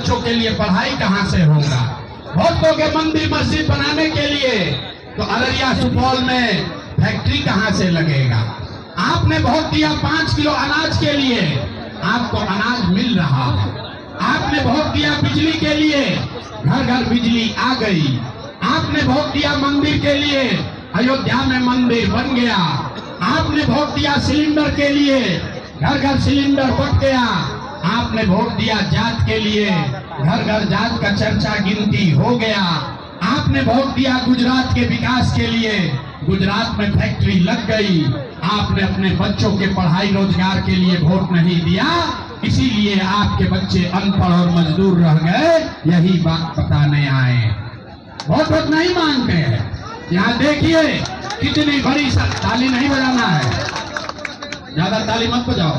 बच्चों के लिए पढ़ाई कहां से होगा? भक्तों के मंदिर मस्जिद बनाने के लिए तो अररिया सुपौल में फैक्ट्री कहां से लगेगा? आपने वोट दिया 5 किलो अनाज के लिए, आपको अनाज मिल रहा है। आपने वोट दिया बिजली के लिए, घर घर बिजली आ गई। आपने वोट दिया मंदिर के लिए, अयोध्या में मंदिर बन गया। आपने वोट दिया सिलेंडर के लिए, घर घर सिलेंडर बट गया। आपने वोट दिया जात के लिए, घर घर जात का चर्चा गिनती हो गया। आपने वोट दिया गुजरात के विकास के लिए, गुजरात में फैक्ट्री लग गई। आपने अपने बच्चों के पढ़ाई रोजगार के लिए वोट नहीं दिया, इसीलिए आपके बच्चे अनपढ़ और मजदूर रह गए। यही बात बताने आए। वोट नहीं मांगते हैं। यहाँ देखिए कितनी बड़ी ताली नहीं बजाना है, ज्यादा ताली मत बजाओ,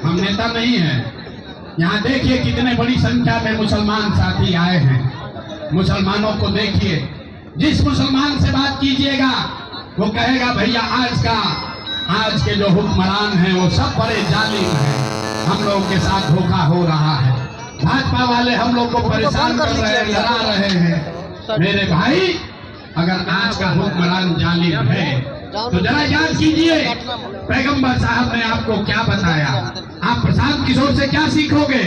हम नेता नहीं हैं। यहाँ देखिए कितने बड़ी संख्या में मुसलमान साथी आए हैं। मुसलमानों को देखिए, जिस मुसलमान से बात कीजिएगा वो कहेगा भैया आज के जो हुक्मरान हैं वो सब बड़े जालिम हैं, हम लोगों के साथ धोखा हो रहा है, भाजपा वाले हम लोग को परेशान कर रहे हैं, डरा रहे हैं। मेरे भाई, अगर आज का हुक्मरान जालिम है तो जरा याद कीजिए पैगंबर साहब ने आपको क्या बताया। आप प्रशांत किशोर से क्या सीखोगे?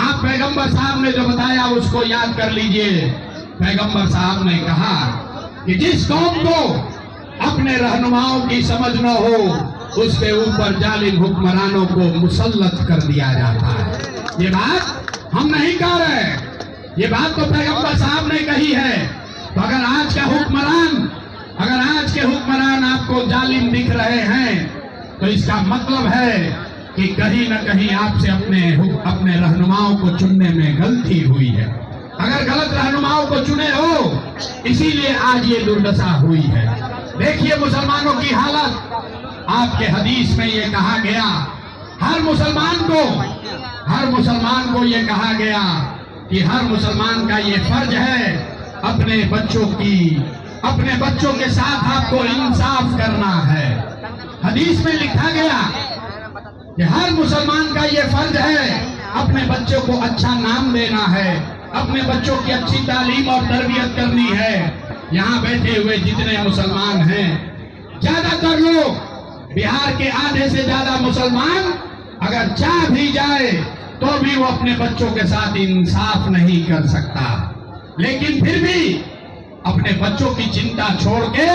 आप पैगंबर साहब ने जो बताया उसको याद कर लीजिए। पैगंबर साहब ने कहा कि जिस कौम को अपने रहनुमाओं की समझ न हो उसके ऊपर जालिम हुक्मरानों को मुसल्लत कर दिया जाता है। ये बात हम नहीं कह रहे, ये बात तो पैगंबर साहब ने कही है। तो अगर आज के हुक्मरान आपको जालिम दिख रहे हैं तो इसका मतलब है कि कहीं न कहीं आपसे अपने रहनुमाओं को चुनने में गलती हुई है। अगर गलत रहनुमाओं को चुने हो, इसीलिए आज ये दुर्दशा हुई है। देखिए मुसलमानों की हालत, आपके हदीस में ये कहा गया, हर मुसलमान को ये कहा गया कि हर मुसलमान का ये फर्ज है अपने बच्चों के साथ आपको इंसाफ करना है। हदीस में लिखा गया कि हर मुसलमान का ये फर्ज है अपने बच्चों को अच्छा नाम देना है, अपने बच्चों की अच्छी तालीम और तरबियत करनी है। यहाँ बैठे हुए जितने मुसलमान हैं, ज्यादातर लोग, बिहार के आधे से ज्यादा मुसलमान अगर चाह भी जाए तो भी वो अपने बच्चों के साथ इंसाफ नहीं कर सकता। लेकिन फिर भी अपने बच्चों की चिंता छोड़ के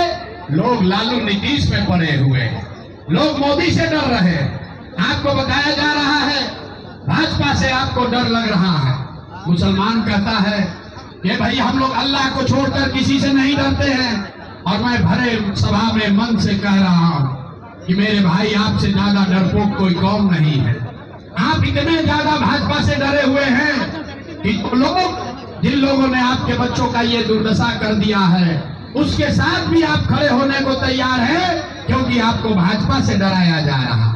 लोग लालू नीतीश में पड़े हुए हैं, लोग मोदी से डर रहे हैं। आपको बताया जा रहा है भाजपा से आपको डर लग रहा है। मुसलमान कहता है कि भाई हम लोग अल्लाह को छोड़कर किसी से नहीं डरते हैं। और मैं भरे सभा में मन से कह रहा हूं कि मेरे भाई, आपसे ज्यादा डरपोक कोई कौम नहीं है। आप इतने ज्यादा भाजपा से डरे हुए हैं कि जिन लोगों ने आपके बच्चों का ये दुर्दशा कर दिया है उसके साथ भी आप खड़े होने को तैयार हैं, क्योंकि आपको भाजपा से डराया जा रहा है।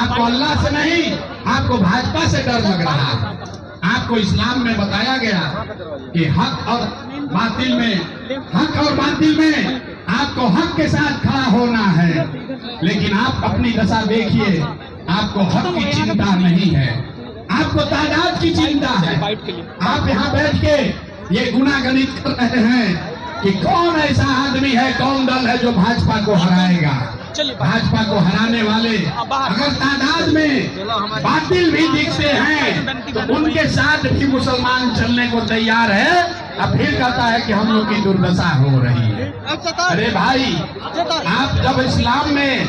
आपको अल्लाह से नहीं, आपको भाजपा से डर लग रहा है। आपको इस्लाम में बताया गया कि हक और बातिल में आपको हक के साथ खड़ा होना है। लेकिन आप अपनी दशा देखिए, आपको हक की चिंता नहीं है, आपको तादाद की चिंता है। आप यहाँ बैठ के ये गुनागणित कर रहे हैं कि कौन ऐसा आदमी है, कौन दल है जो भाजपा को हराएगा। भाजपा को हराने वाले अगर तादाद में बातिल भी दिखते हैं तो उनके साथ भी मुसलमान चलने को तैयार है। अब फिर कहता है कि हम लोग की दुर्दशा हो रही है। अरे भाई, आप जब इस्लाम में